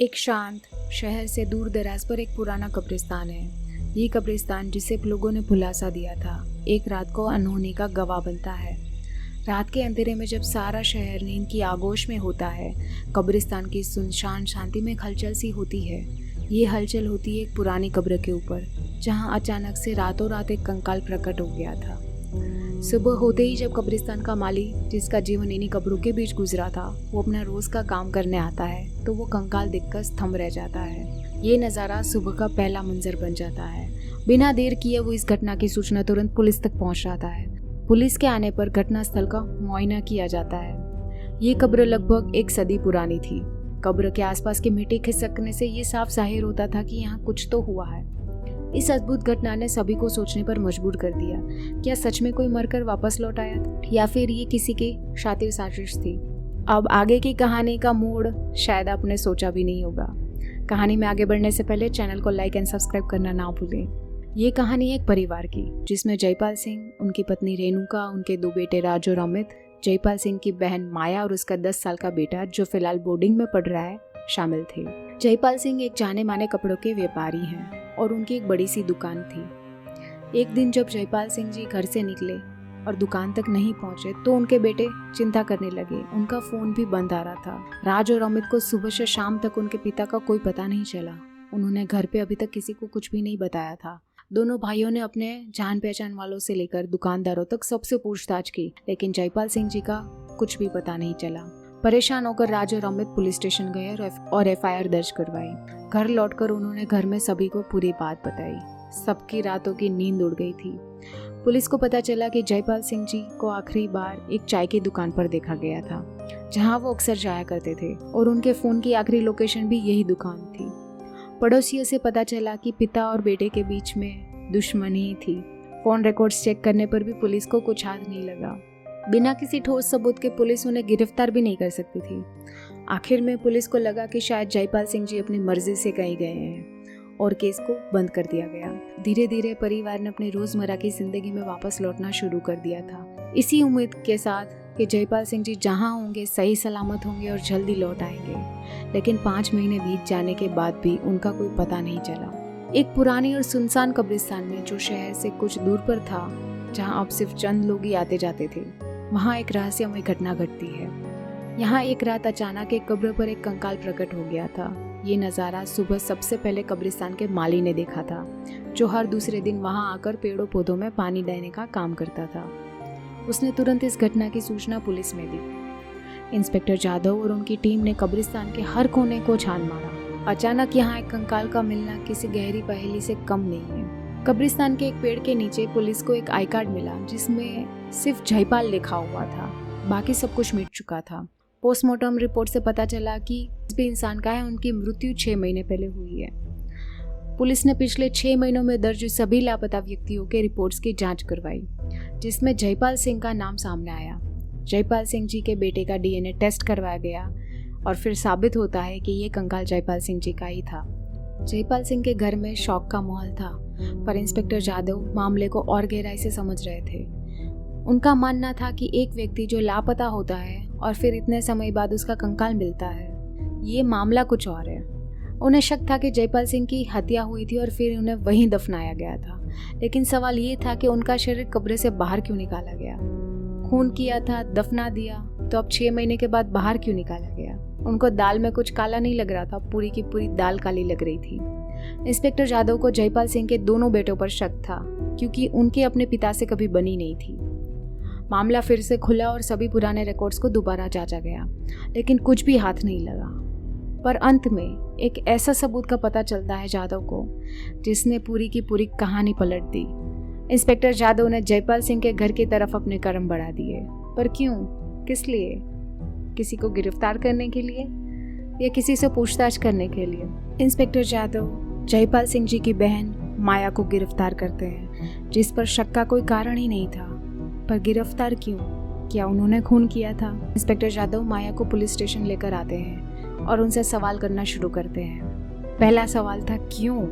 एक शांत शहर से दूर दराज पर एक पुराना कब्रिस्तान है। ये कब्रिस्तान जिसे लोगों ने भुला सा दिया था, एक रात को अनहोनी का गवाह बनता है। रात के अंधेरे में जब सारा शहर नींद की आगोश में होता है, कब्रिस्तान की सुनसान शांति में हलचल सी होती है। ये हलचल होती है एक पुरानी कब्र के ऊपर, जहाँ अचानक से रातों रात एक कंकाल प्रकट हो गया था। सुबह होते ही जब कब्रिस्तान का माली, जिसका जीवन इन्हीं कब्रों के बीच गुजरा था, वो अपना रोज का काम करने आता है तो वो कंकाल देखकर स्तंभ रह जाता है। ये नज़ारा सुबह का पहला मंजर बन जाता है। बिना देर किए वो इस घटना की सूचना तुरंत पुलिस तक पहुंच जाता है। पुलिस के आने पर घटनास्थल का मुआयना किया जाता है। ये कब्र लगभग 1 सदी पुरानी थी। कब्र के आसपास की मिट्टी खिसकने से ये साफ जाहिर होता था कि यहाँ कुछ तो हुआ है। इस अद्भुत घटना ने सभी को सोचने पर मजबूर कर दिया। क्या सच में कोई मरकर वापस लौट आया था, या फिर ये किसी की शातिर साजिश थी? अब आगे की कहानी का मोड़ शायद आपने सोचा भी नहीं होगा। कहानी में आगे बढ़ने से पहले चैनल को लाइक एंड सब्सक्राइब करना ना भूलें। ये कहानी एक परिवार की, जिसमें जयपाल सिंह, उनकी पत्नी रेणुका, उनके 2 बेटे राज और अमित, जयपाल सिंह की बहन माया और उसका 10 साल का बेटा जो फिलहाल बोर्डिंग में पढ़ रहा है, शामिल थे। जयपाल सिंह एक जाने माने कपड़ों के व्यापारी हैं और उनकी एक बड़ी सी दुकान थी। एक दिन जब जयपाल सिंह जी घर से निकले और दुकान तक नहीं पहुंचे तो उनके बेटे चिंता करने लगे। उनका फोन भी बंद आ रहा था। राज और अमित को सुबह से शाम तक उनके पिता का कोई पता नहीं चला। उन्होंने घर पे अभी तक किसी को कुछ भी नहीं बताया था। दोनों भाइयों ने अपने जान पहचान वालों से लेकर दुकानदारों तक सबसे पूछताछ की, लेकिन जयपाल सिंह जी का कुछ भी पता नहीं चला। परेशान होकर राज और अमित पुलिस स्टेशन गए और एफआईआर दर्ज करवाई। घर लौटकर उन्होंने घर में सभी को पूरी बात बताई। सबकी रातों की नींद उड़ गई थी। पुलिस को पता चला कि जयपाल सिंह जी को आखिरी बार एक चाय की दुकान पर देखा गया था, जहां वो अक्सर जाया करते थे, और उनके फोन की आखिरी लोकेशन भी यही दुकान थी। पड़ोसियों से पता चला कि पिता और बेटे के बीच में दुश्मनी थी। फोन रिकॉर्ड्स चेक करने पर भी पुलिस को कुछ हाथ नहीं लगा। बिना किसी ठोस सबूत के पुलिस उन्हें गिरफ्तार भी नहीं कर सकती थी। आखिर में पुलिस को लगा कि शायद जयपाल सिंह जी अपनी मर्जी से कहीं गए हैं और केस को बंद कर दिया गया। धीरे धीरे परिवार ने अपनी रोजमर्रा की जिंदगी में वापस लौटना शुरू कर दिया था, इसी उम्मीद के साथ कि जयपाल सिंह जी जहां होंगे सही सलामत होंगे और जल्दी लौट आएंगे। लेकिन 5 महीने बीत जाने के बाद भी उनका कोई पता नहीं चला। एक पुरानी और सुनसान कब्रिस्तान में, जो शहर से कुछ दूर पर था, जहाँ अब सिर्फ चंद लोग ही आते जाते थे, वहाँ एक रहस्यमय घटना घटती है। यहाँ एक रात अचानक एक कब्र पर एक कंकाल प्रकट हो गया था। ये नज़ारा सुबह सबसे पहले कब्रिस्तान के माली ने देखा था, जो हर दूसरे दिन वहाँ आकर पेड़ों पौधों में पानी देने का काम करता था। उसने तुरंत इस घटना की सूचना पुलिस में दी। इंस्पेक्टर जाधव और उनकी टीम ने कब्रिस्तान के हर कोने को छान मारा। अचानक यहाँ एक कंकाल का मिलना किसी गहरी पहेली से कम नहीं है। कब्रिस्तान के एक पेड़ के नीचे पुलिस को एक आई कार्ड मिला, जिसमें सिर्फ जयपाल लिखा हुआ था। बाकी सब कुछ मिट चुका था। पोस्टमार्टम रिपोर्ट से पता चला कि जिस भी इंसान का है, उनकी मृत्यु 6 महीने पहले हुई है। पुलिस ने पिछले 6 महीनों में दर्ज सभी लापता व्यक्तियों के रिपोर्ट्स की जांच करवाई, जिसमें जयपाल सिंह का नाम सामने आया। जयपाल सिंह जी के बेटे का डीएनए टेस्ट करवाया गया और फिर साबित होता है कि ये कंकाल जयपाल सिंह जी का ही था। जयपाल सिंह के घर में शौक का माहौल था, पर इंस्पेक्टर जाधव मामले को और गहराई से समझ रहे थे। उनका मानना था कि एक व्यक्ति जो लापता होता है और फिर इतने समय बाद उसका कंकाल मिलता है, ये मामला कुछ और है। उन्हें शक था कि जयपाल सिंह की हत्या हुई थी और फिर उन्हें वहीं दफनाया गया था। लेकिन सवाल ये था कि उनका शरीर कब्र से बाहर क्यों निकाला गया? खून किया था, दफना दिया, तो अब 6 महीने के बाद बाहर क्यों निकाला गया? उनको दाल में कुछ काला नहीं लग रहा था, पूरी की पूरी दाल काली लग रही थी। इंस्पेक्टर जाधव को जयपाल सिंह के दोनों बेटों पर शक था, क्योंकि उनके अपने पिता से कभी बनी नहीं थी। मामला फिर से खुला और सभी पुराने रिकॉर्ड्स को दोबारा जांचा गया, लेकिन कुछ भी हाथ नहीं लगा। पर अंत में एक ऐसा सबूत का पता चलता है जाधव को, जिसने पूरी की पूरी कहानी पलट दी। इंस्पेक्टर जाधव ने जयपाल सिंह के घर की तरफ अपने कदम बढ़ा दिए। पर क्यों? किस लिए? किसी को गिरफ्तार करने के लिए या किसी से पूछताछ करने के लिए? इंस्पेक्टर जाधव जयपाल सिंह जी की बहन माया को गिरफ्तार करते हैं, जिस पर शक का कोई कारण ही नहीं था। पर गिरफ्तार क्यों? क्या उन्होंने खून किया था? इंस्पेक्टर जाधव माया को पुलिस स्टेशन लेकर आते हैं और उनसे सवाल करना शुरू करते हैं। पहला सवाल था क्यों?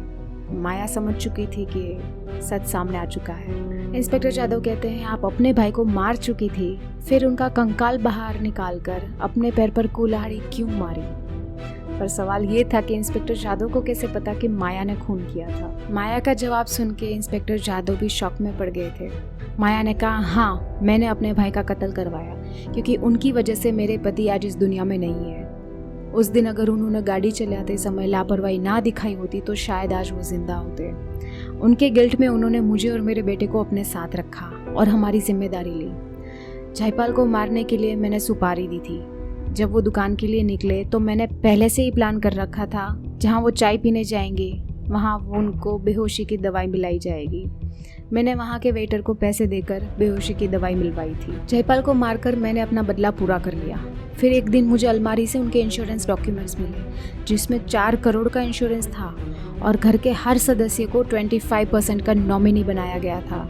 माया समझ चुकी थी कि सच सामने आ चुका है। इंस्पेक्टर जाधव कहते हैं, आप अपने भाई को मार चुकी थी, फिर उनका कंकाल बाहर निकालकर अपने पैर पर कुल्हाड़ी क्यों मारी? पर सवाल ये था कि इंस्पेक्टर जादव को कैसे पता कि माया ने खून किया था। माया का जवाब सुन के इंस्पेक्टर जादव भी शॉक में पड़ गए थे। माया ने कहा, हाँ, मैंने अपने भाई का कत्ल करवाया, क्योंकि उनकी वजह से मेरे पति आज इस दुनिया में नहीं है। उस दिन अगर उन्होंने गाड़ी चलाते समय लापरवाही ना दिखाई होती तो शायद आज वो जिंदा होते। उनके गिल्ट में उन्होंने मुझे और मेरे बेटे को अपने साथ रखा और हमारी जिम्मेदारी ली। जयपाल को मारने के लिए मैंने सुपारी दी थी। जब वो दुकान के लिए निकले तो मैंने पहले से ही प्लान कर रखा था, जहाँ वो चाय पीने जाएंगे वहाँ उनको बेहोशी की दवाई मिलाई जाएगी। मैंने वहाँ के वेटर को पैसे देकर बेहोशी की दवाई मिलवाई थी। जयपाल को मारकर मैंने अपना बदला पूरा कर लिया। फिर एक दिन मुझे अलमारी से उनके इंश्योरेंस डॉक्यूमेंट्स मिले, जिसमें 4 करोड़ का इंश्योरेंस था और घर के हर सदस्य को 25% का नॉमिनी बनाया गया था।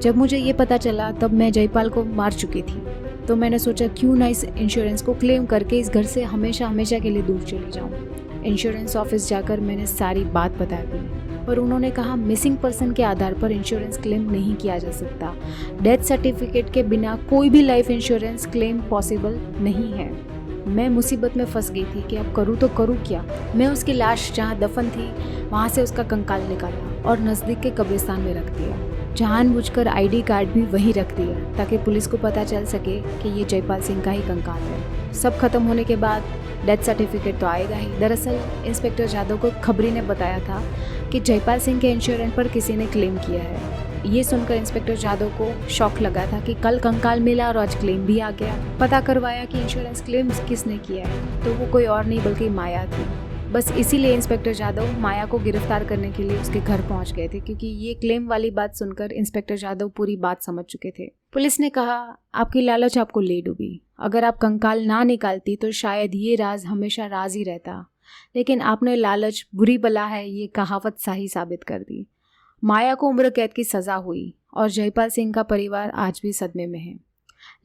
जब मुझे ये पता चला तब मैं जयपाल को मार चुकी थी, तो मैंने सोचा क्यों ना इस इंश्योरेंस को क्लेम करके इस घर से हमेशा हमेशा के लिए दूर चली जाऊँ। इंश्योरेंस ऑफिस जाकर मैंने सारी बात बता दी, पर उन्होंने कहा मिसिंग पर्सन के आधार पर इंश्योरेंस क्लेम नहीं किया जा सकता। डेथ सर्टिफिकेट के बिना कोई भी लाइफ इंश्योरेंस क्लेम पॉसिबल नहीं है। मैं मुसीबत में फंस गई थी कि अब करूँ तो करूँ क्या। मैं उसकी लाश जहाँ दफन थी वहाँ से उसका कंकाल निकाला और नज़दीक के कब्रिस्तान में रख दिया। जानबूझकर आईडी कार्ड भी वहीं रख दिया ताकि पुलिस को पता चल सके कि ये जयपाल सिंह का ही कंकाल है। सब खत्म होने के बाद डेथ सर्टिफिकेट तो आएगा ही। दरअसल इंस्पेक्टर जादव को खबरी ने बताया था कि जयपाल सिंह के इंश्योरेंस पर किसी ने क्लेम किया है। ये सुनकर इंस्पेक्टर जादव को शौक लगा था कि कल कंकाल मिला और आज क्लेम भी आ गया। पता करवाया कि इंश्योरेंस क्लेम किसने किया है, तो वो कोई और नहीं बल्कि माया थी। बस इसीलिए इंस्पेक्टर जादव माया को गिरफ्तार करने के लिए उसके घर पहुंच गए थे, क्योंकि ये क्लेम वाली बात सुनकर इंस्पेक्टर जादव पूरी बात समझ चुके थे। पुलिस ने कहा, आपकी लालच आपको ले डूबी। अगर आप कंकाल ना निकालती तो शायद ये राज हमेशा राज ही रहता, लेकिन आपने लालच बुरी बला है ये कहावत सही साबित कर दी। माया को उम्र कैद की सज़ा हुई और जयपाल सिंह का परिवार आज भी सदमे में है।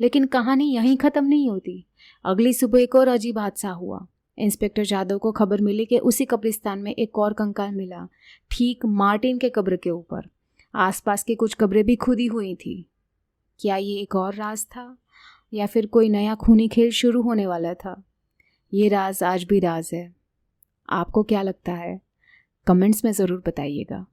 लेकिन कहानी यहीं ख़त्म नहीं होती। अगली सुबह एक और अजीब हादसा हुआ। इंस्पेक्टर जादव को खबर मिली कि उसी कब्रिस्तान में एक और कंकाल मिला, ठीक मार्टिन के कब्र के ऊपर। आसपास की कुछ कब्रें भी खुदी हुई थी। क्या ये एक और राज था या फिर कोई नया खूनी खेल शुरू होने वाला था? ये राज आज भी राज है। आपको क्या लगता है? कमेंट्स में ज़रूर बताइएगा।